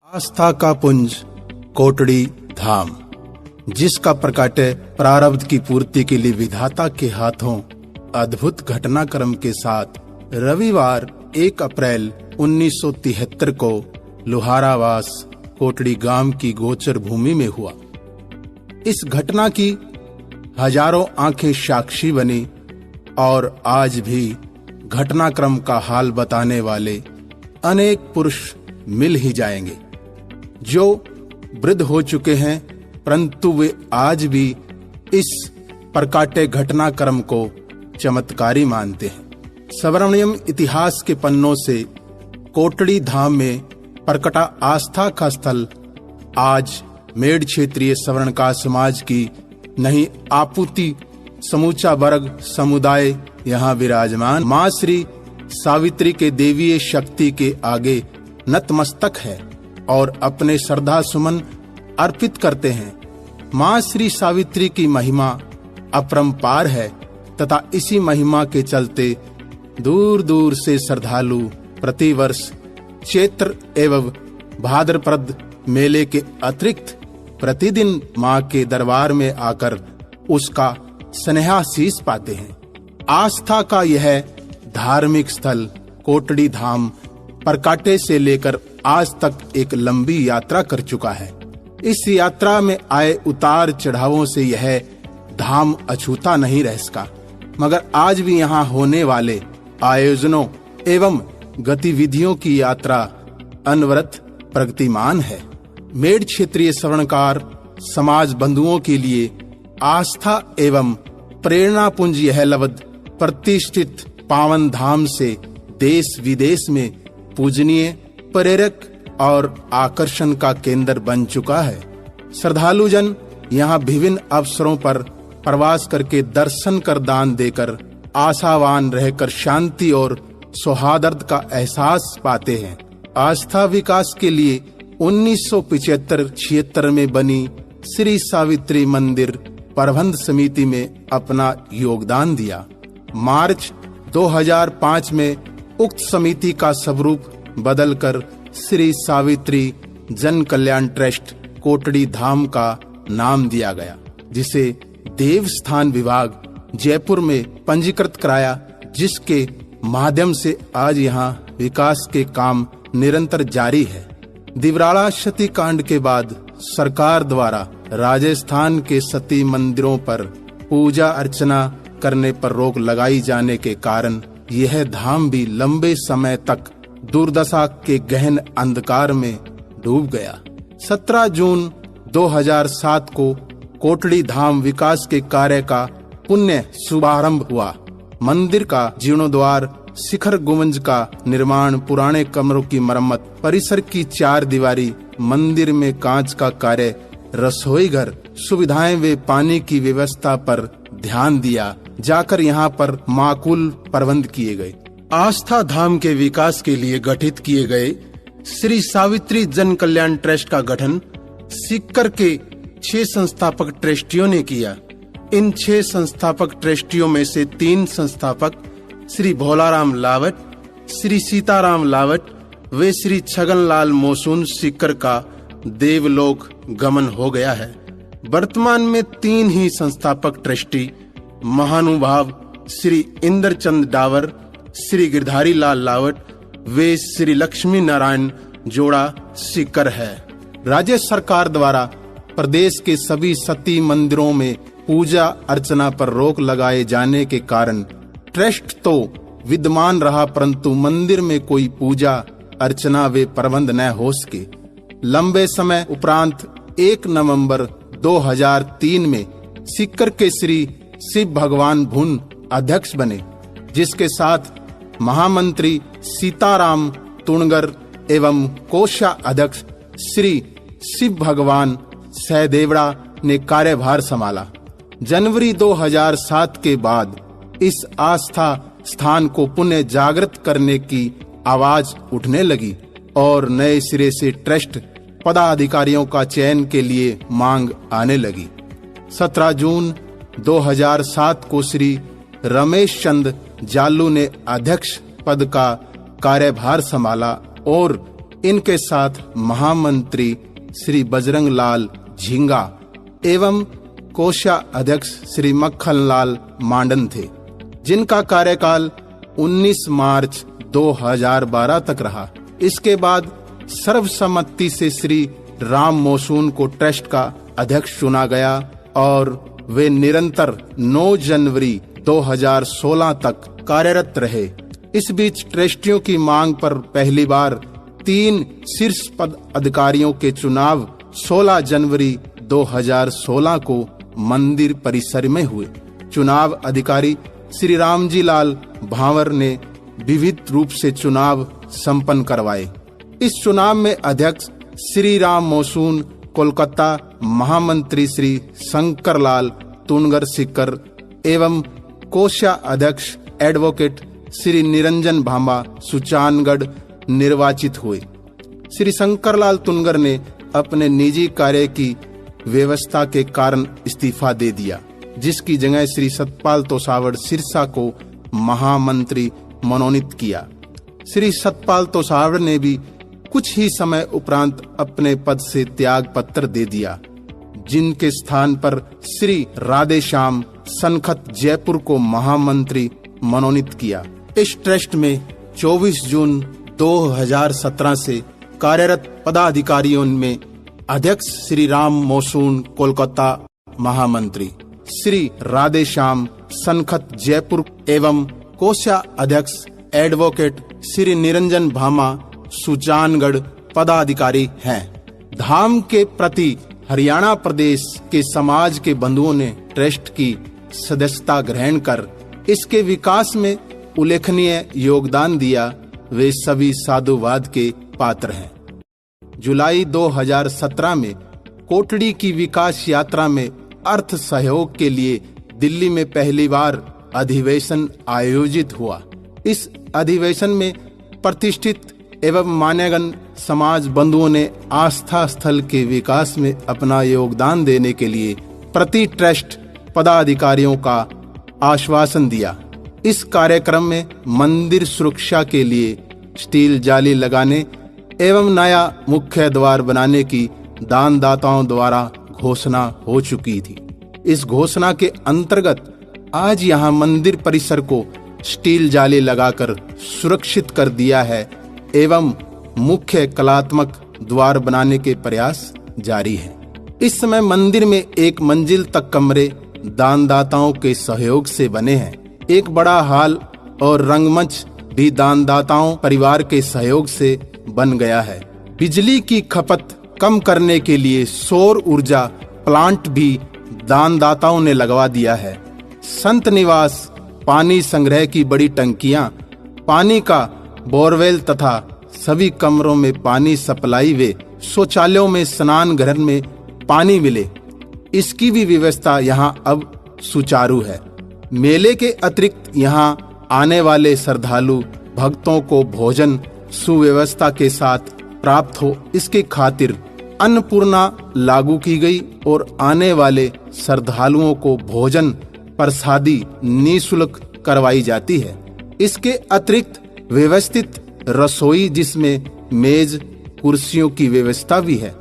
आस्था का पुंज कोटड़ी धाम, जिसका प्रकाट्य प्रारब्ध की पूर्ति के लिए विधाता के हाथों अद्भुत घटनाक्रम के साथ रविवार 1 अप्रैल 1973 को लोहारावास कोटड़ी गांव की गोचर भूमि में हुआ। इस घटना की हजारों आंखें साक्षी बनी और आज भी घटनाक्रम का हाल बताने वाले अनेक पुरुष मिल ही जाएंगे, जो वृद्ध हो चुके हैं, परंतु वे आज भी इस प्रकाट्य घटनाक्रम को चमत्कारी मानते हैं। स्वर्णिम इतिहास के पन्नों से कोटड़ी धाम में प्रकटा आस्था का स्थल आज मेड़ क्षेत्रीय स्वर्णकार समाज की नहीं आपूति समूचा वर्ग समुदाय यहाँ विराजमान माँ श्री सावित्री के देवीय शक्ति के आगे नतमस्तक है और अपने श्रद्धा सुमन अर्पित करते हैं। माँ श्री सावित्री की महिमा अपरंपार है तथा इसी महिमा के चलते दूर दूर से श्रद्धालु प्रतिवर्ष चैत्र एवं भाद्रपद मेले के अतिरिक्त प्रतिदिन माँ के दरबार में आकर उसका स्नेहाशीष पाते हैं। आस्था का यह धार्मिक स्थल कोटड़ी धाम प्रकाट्य से लेकर आज तक एक लंबी यात्रा कर चुका है। इस यात्रा में आए उतार चढ़ावों से यह धाम अछूता नहीं रह सका, मगर आज भी यहाँ होने वाले आयोजनों एवं गतिविधियों की यात्रा अनवरत प्रगतिमान है। मेड़ क्षेत्रीय स्वर्णकार समाज बंधुओं के लिए आस्था एवं प्रेरणा पुंज यह लवद प्रतिष्ठित पावन धाम से देश विदेश में पूजनीय, प्रेरक और आकर्षण का केंद्र बन चुका है। श्रद्धालु जन यहाँ विभिन्न अवसरों पर प्रवास करके दर्शन कर दान देकर आशावान रहकर शांति और सौहार्द का एहसास पाते हैं। आस्था विकास के लिए 1975-76 में बनी श्री सावित्री मंदिर प्रबंध समिति में अपना योगदान दिया। मार्च 2005 में उक्त समिति का स्वरूप बदलकर श्री सावित्री जन कल्याण ट्रस्ट कोटड़ी धाम का नाम दिया गया, जिसे देवस्थान विभाग जयपुर में पंजीकृत कराया, जिसके माध्यम से आज यहाँ विकास के काम निरंतर जारी है। दिवराड़ा सती कांड के बाद सरकार द्वारा राजस्थान के सती मंदिरों पर पूजा अर्चना करने पर रोक लगाई जाने के कारण यह धाम भी लंबे समय तक दुर्दशा के गहन अंधकार में डूब गया। 17 जून 2007 को कोटड़ी धाम विकास के कार्य का पुण्य शुभारंभ हुआ। मंदिर का जीर्णोद्वार, शिखर गुंबज का निर्माण, पुराने कमरों की मरम्मत, परिसर की 4 दीवारी, मंदिर में कांच का कार्य, रसोई घर, सुविधाएं व पानी की व्यवस्था पर ध्यान दिया जाकर यहाँ पर माकूल प्रबंध किए गए। आस्था धाम के विकास के लिए गठित किए गए श्री सावित्री जन कल्याण ट्रस्ट का गठन सीकर के 6 संस्थापक ट्रस्टियों ने किया। इन 6 संस्थापक ट्रस्टियों में से 3 संस्थापक श्री भोलाराम लावट, श्री सीताराम लावट व श्री छगनलाल मोसून सीकर का देवलोक गमन हो गया है। वर्तमान में 3 ही संस्थापक ट्रस्टी महानुभाव श्री इंद्रचंद डावर, श्री गिरधारी लाल लावट वे श्री लक्ष्मी नारायण जोड़ा सीकर है। राज्य सरकार द्वारा प्रदेश के सभी सती मंदिरों में पूजा अर्चना पर रोक लगाए जाने के कारण ट्रस्ट तो विद्यमान रहा, परंतु मंदिर में कोई पूजा अर्चना व प्रबंध न हो सके। लंबे समय उपरांत 1 नवंबर 2003 में सीकर के श्री शिव भगवान भुन अध्यक्ष बने, जिसके साथ महामंत्री सीताराम तुणगर एवं कोषाध्यक्ष श्री शिव भगवान सहदेवड़ा ने कार्यभार संभाला। जनवरी 2007 के बाद इस आस्था स्थान को पुनः जागृत करने की आवाज उठने लगी और नए सिरे से ट्रस्ट पदाधिकारियों का चयन के लिए मांग आने लगी। 17 जून 2007 को श्री रमेश चंद जालू ने अध्यक्ष पद का कार्यभार संभाला और इनके साथ महामंत्री श्री बजरंग लाल झींगा एवं कोषाध्यक्ष श्री मक्खन लाल मांडन थे, जिनका कार्यकाल 19 मार्च 2012 तक रहा। इसके बाद सर्वसम्मति से श्री राम मोसून को ट्रस्ट का अध्यक्ष चुना गया और वे निरंतर 9 जनवरी 2016 तक कार्यरत रहे। इस बीच ट्रस्टियों की मांग पर पहली बार 3 शीर्ष पद अधिकारियों के चुनाव 16 जनवरी 2016 को मंदिर परिसर में हुए। चुनाव अधिकारी श्री रामजी लाल भांवर ने विविध रूप से चुनाव संपन्न करवाए। इस चुनाव में अध्यक्ष श्री राम मोसून कोलकाता, महामंत्री श्री शंकर लाल तुनगर सिक्कर एवं कोषाध्यक्ष एडवोकेट श्री निरंजन भामा सुचानगढ़ निर्वाचित हुए। श्री शंकरलाल तुनगर ने अपने निजी कार्य की व्यवस्था के कारण इस्तीफा दे दिया, जिसकी जगह श्री सतपाल तोसावड़ सिरसा को महामंत्री मनोनीत किया। श्री सतपाल तोसावड़ ने भी कुछ ही समय उपरांत अपने पद से त्याग पत्र दे दिया, जिनके स्थान पर श्री राधेश्याम सनखत जयपुर को महामंत्री मनोनीत किया। इस ट्रस्ट में 24 जून 2017 से कार्यरत पदाधिकारियों में अध्यक्ष श्री राम मोसून कोलकाता महामंत्री, श्री राधेश्याम सनखत जयपुर एवं कोषाध्यक्ष एडवोकेट श्री निरंजन भामा सुजानगढ़ पदाधिकारी हैं। धाम के प्रति हरियाणा प्रदेश के समाज के बंधुओं ने ट्रस्ट की सदस्यता ग्रहण कर इसके विकास में उल्लेखनीय योगदान दिया। वे सभी साधुवाद के पात्र हैं। जुलाई 2017 में कोटड़ी की विकास यात्रा में अर्थ सहयोग के लिए दिल्ली में पहली बार अधिवेशन आयोजित हुआ। इस अधिवेशन में प्रतिष्ठित एवं मान्यगण्य समाज बंधुओं ने आस्था स्थल के विकास में अपना योगदान देने के लिए प्रति ट्रस्ट पदाधिकारियों का आश्वासन दिया। इस कार्यक्रम में मंदिर सुरक्षा के लिए स्टील जाली लगाने एवं नया मुख्य द्वार बनाने की दानदाताओं द्वारा घोषणा हो चुकी थी। इस घोषणा के अंतर्गत आज यहां मंदिर परिसर को स्टील जाली लगाकर सुरक्षित कर दिया है एवं मुख्य कलात्मक द्वार बनाने के प्रयास जारी है। इस समय मंदिर में 1 मंजिल तक कमरे दानदाताओं के सहयोग से बने हैं। एक बड़ा हॉल और रंगमंच भी दानदाताओं परिवार के सहयोग से बन गया है। बिजली की खपत कम करने के लिए सौर ऊर्जा प्लांट भी दानदाताओं ने लगवा दिया है। संत निवास, पानी संग्रह की बड़ी टंकियां, पानी का बोरवेल तथा सभी कमरों में पानी सप्लाई वे शौचालयों में स्नान घर में पानी मिले, इसकी भी व्यवस्था यहां अब सुचारू है। मेले के अतिरिक्त यहां आने वाले श्रद्धालु भक्तों को भोजन सुव्यवस्था के साथ प्राप्त हो, इसके खातिर अन्नपूर्णा लागू की गई और आने वाले श्रद्धालुओं को भोजन प्रसादी निःशुल्क करवाई जाती है। इसके अतिरिक्त व्यवस्थित रसोई जिसमें मेज कुर्सियों की व्यवस्था भी है।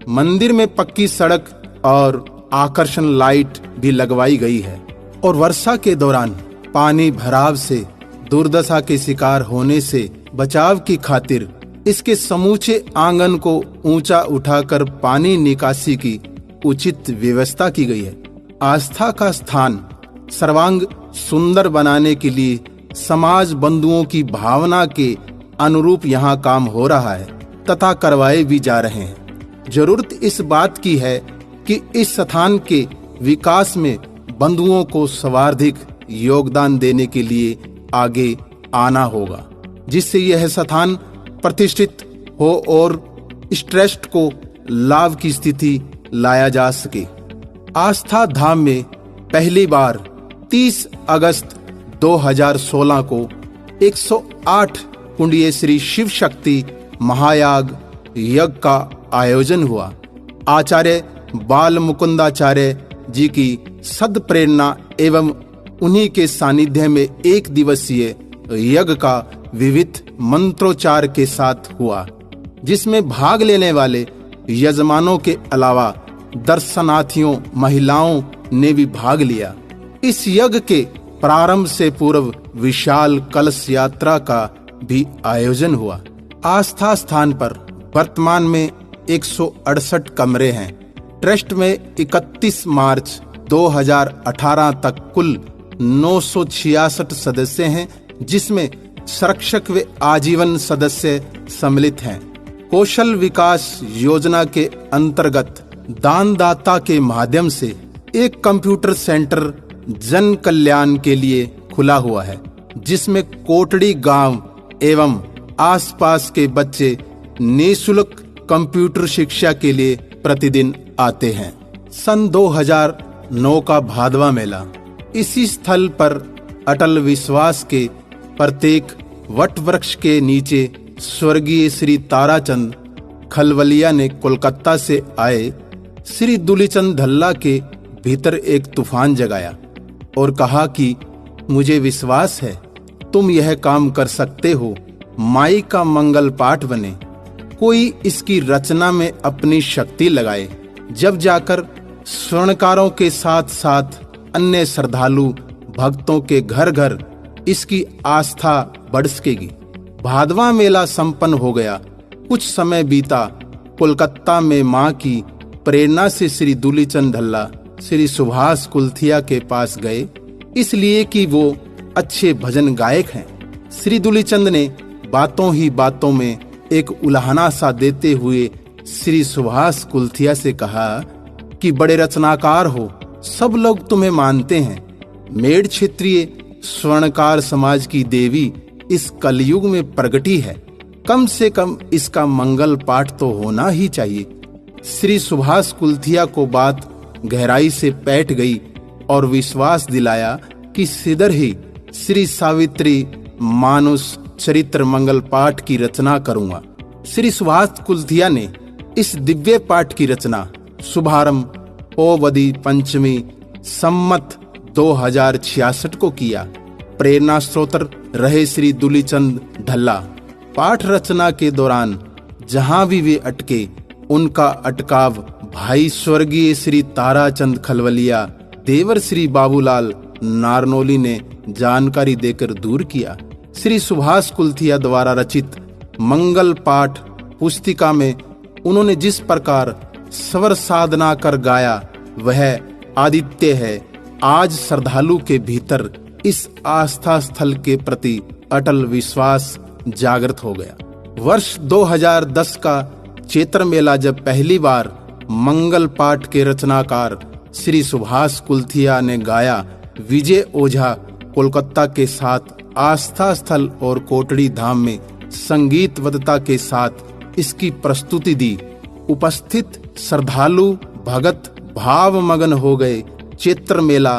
मंदिर में पक्की सड़क और आकर्षण लाइट भी लगवाई गई है और वर्षा के दौरान पानी भराव से दुर्दशा के शिकार होने से बचाव की खातिर इसके समूचे आंगन को ऊंचा उठाकर पानी निकासी की उचित व्यवस्था की गई है। आस्था का स्थान सर्वांग सुंदर बनाने के लिए समाज बंधुओं की भावना के अनुरूप यहाँ काम हो रहा है तथा करवाए भी जा रहे हैं। जरूरत इस बात की है कि इस स्थान के विकास में बंधुओं को सर्वाधिक योगदान देने के लिए आगे आना होगा, जिससे यह स्थान प्रतिष्ठित हो और इस ट्रस्ट को लाभ की स्थिति लाया जा सके। आस्था धाम में पहली बार 30 अगस्त 2016 को 108 कुंडीय श्री शिव शक्ति महायाग यज्ञ का आयोजन हुआ। आचार्य बाल मुकुंदाचार्य जी की सद प्रेरणा एवं उन्हीं के सानिध्य में 1 दिवसीय यज्ञ का विविध मंत्रोच्चार के साथ हुआ। जिसमें भाग लेने वाले यजमानों के अलावा दर्शनार्थियों महिलाओं ने भी भाग लिया। इस यज्ञ के प्रारंभ से पूर्व विशाल कलश यात्रा का भी आयोजन हुआ। आस्था स्थान पर वर्तमान में 168 कमरे हैं। ट्रस्ट में 31 मार्च 2018 तक कुल 966 सदस्य हैं, जिसमें संरक्षक व आजीवन सदस्य सम्मिलित हैं। कौशल विकास योजना के अंतर्गत दानदाता के माध्यम से एक कंप्यूटर सेंटर जन कल्याण के लिए खुला हुआ है, जिसमें कोटड़ी गांव एवं आसपास के बच्चे निःशुल्क कंप्यूटर शिक्षा के लिए प्रतिदिन आते हैं। सन 2009 का भादवा मेला। इसी स्थल पर अटल विश्वास के प्रत्येक वट वृक्ष के नीचे स्वर्गीय श्री ताराचंद खलवलिया ने कोलकाता से आए श्री दुलीचंद धल्ला के भीतर एक तूफान जगाया और कहा कि मुझे विश्वास है तुम यह काम कर सकते हो, माई का मंगल पाठ बने। कोई इसकी रचना में अपनी शक्ति लगाए, जब जाकर स्वर्णकारों के साथ साथ अन्य श्रद्धालु भक्तों के घर घर इसकी आस्था बढ़ सकेगी। भादवा मेला संपन्न हो गया। कुछ समय बीता। कोलकाता में मां की प्रेरणा से श्री दुलीचंद धल्ला श्री सुभाष कुलथिया के पास गए, इसलिए कि वो अच्छे भजन गायक हैं। श्री दुलीचंद ने बातों ही बातों में एक उलाहना सा देते हुए श्री सुभाष कुलथिया से कहा कि बड़े रचनाकार हो, सब लोग तुम्हें मानते हैं। मेड़ क्षेत्रीय स्वर्णकार समाज की देवी इस कलयुग में प्रगटी है, कम से कम इसका मंगल पाठ तो होना ही चाहिए। श्री सुभाष कुलथिया को बात गहराई से पैठ गई और विश्वास दिलाया कि शीघ्र ही श्री सावित्री मानुष चरित्र मंगल पाठ की रचना करूंगा। श्री सुभाष कुलथिया ने इस दिव्य पाठ की रचना शुभारंभ पोवदी पंचमी सम्मत 2066 को किया। प्रेरणा स्रोत रहे श्री दुलीचंद धल्ला। पाठ रचना के दौरान जहां भी वे अटके, उनका अटकाव भाई स्वर्गीय श्री ताराचंद खलवलिया, देवर श्री बाबूलाल नारनौली ने जानकारी देकर दूर किया। श्री सुभाष कुलथिया द्वारा रचित मंगल पाठ पुस्तिका में उन्होंने जिस प्रकार स्वर साधना कर गाया, वह आदित्य है। आज श्रद्धालु के भीतर इस आस्था स्थल के प्रति अटल विश्वास जागृत हो गया। वर्ष 2010 का चैत्र मेला जब पहली बार मंगल पाठ के रचनाकार श्री सुभाष कुलथिया ने गाया, विजय ओझा कोलकाता के साथ आस्था स्थल और कोटड़ी धाम में संगीतवद्ता के साथ इसकी प्रस्तुति दी। उपस्थित श्रद्धालु भगत भावमगन हो गए। चैत्र मेला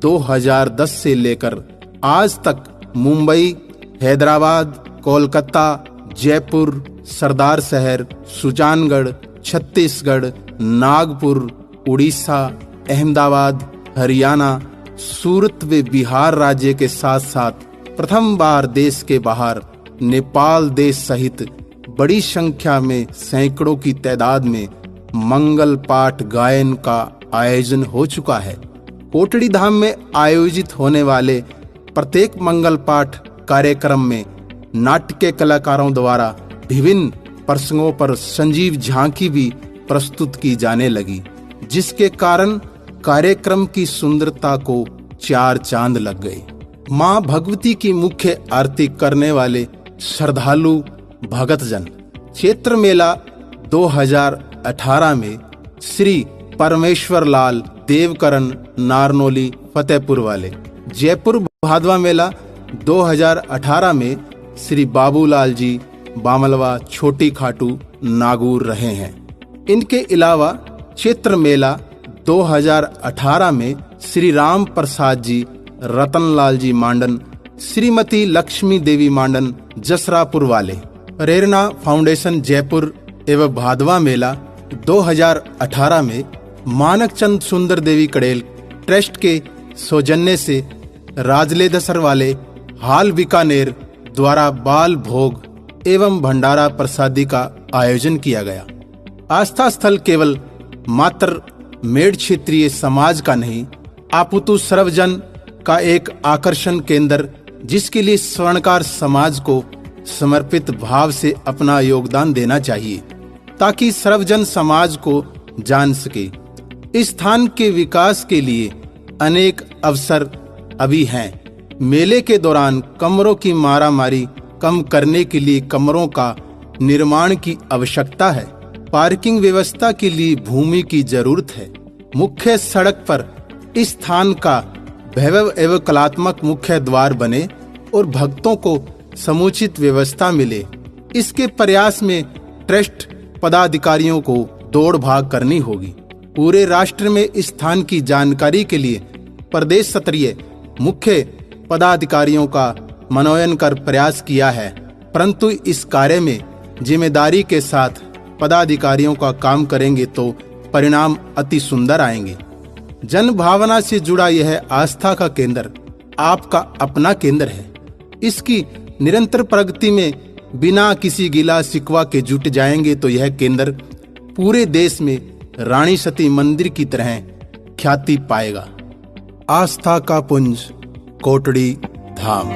2010 से लेकर आज तक मुंबई, हैदराबाद, कोलकाता, जयपुर, सरदार शहर, सुजानगढ़, छत्तीसगढ़, नागपुर, उड़ीसा, अहमदाबाद, हरियाणा, सूरत व बिहार राज्य के साथ साथ प्रथम बार देश के बाहर नेपाल देश सहित बड़ी संख्या में सैकड़ों की तादाद में मंगल पाठ गायन का आयोजन हो चुका है। कोटड़ी धाम में आयोजित होने वाले प्रत्येक मंगल पाठ कार्यक्रम में नाट्य कलाकारों द्वारा विभिन्न प्रसंगों पर संजीव झांकी भी प्रस्तुत की जाने लगी, जिसके कारण कार्यक्रम की सुंदरता को चार चांद लग गए। मां भगवती की मुख्य आरती करने वाले श्रद्धालु भगतजन। चैत्र मेला 2018 में श्री परमेश्वर लाल देवकरण नारनौली फतेहपुर वाले। जयपुर भादवा मेला 2018 में श्री बाबूलाल जी बामलवा छोटी खाटू नागौर रहे हैं। इनके अलावा चैत्र मेला 2018 में श्री राम प्रसाद जी रतनलाल जी मांडन, श्रीमती लक्ष्मी देवी मांडन जसरापुर वाले। प्रेरणा फाउंडेशन जयपुर एवं भादवा मेला 2018 में मानकचंद सुंदर देवी कड़ेल ट्रस्ट के सौजन्य से राजलेदसर वाले हाल बीकानेर द्वारा बाल भोग एवं भंडारा प्रसादी का आयोजन किया गया। आस्था स्थल केवल मात्र मेड़ क्षेत्रीय समाज का नहीं, अपितु सर्वजन का एक आकर्षण केंद्र, जिसके लिए स्वर्णकार समाज को समर्पित भाव से अपना योगदान देना चाहिए ताकि सर्वजन समाज को जान सके। इस स्थान के विकास के लिए अनेक अवसर अभी हैं। मेले के दौरान कमरों की मारामारी कम करने के लिए कमरों का निर्माण की आवश्यकता है। पार्किंग व्यवस्था के लिए भूमि की जरूरत है। मुख्य सड़क पर इस स्थान का भव्य एवं कलात्मक मुख्य द्वार बने और भक्तों को समुचित व्यवस्था मिले। इसके प्रयास में ट्रस्ट पदाधिकारियों को दौड़ भाग करनी होगी। पूरे राष्ट्र में इस स्थान की जानकारी के लिए प्रदेश स्तरीय मुख्य पदाधिकारियों का मनोनयन कर प्रयास किया है, परंतु इस कार्य में जिम्मेदारी के साथ पदाधिकारियों का काम करेंगे तो परिणाम अति सुंदर आएंगे। जन भावना से जुड़ा यह आस्था का केंद्र आपका अपना केंद्र है। इसकी निरंतर प्रगति में बिना किसी गिला शिकवा के जुट जाएंगे तो यह केंद्र पूरे देश में रानी सती मंदिर की तरह ख्याति पाएगा। आस्था का पुंज कोटड़ी धाम।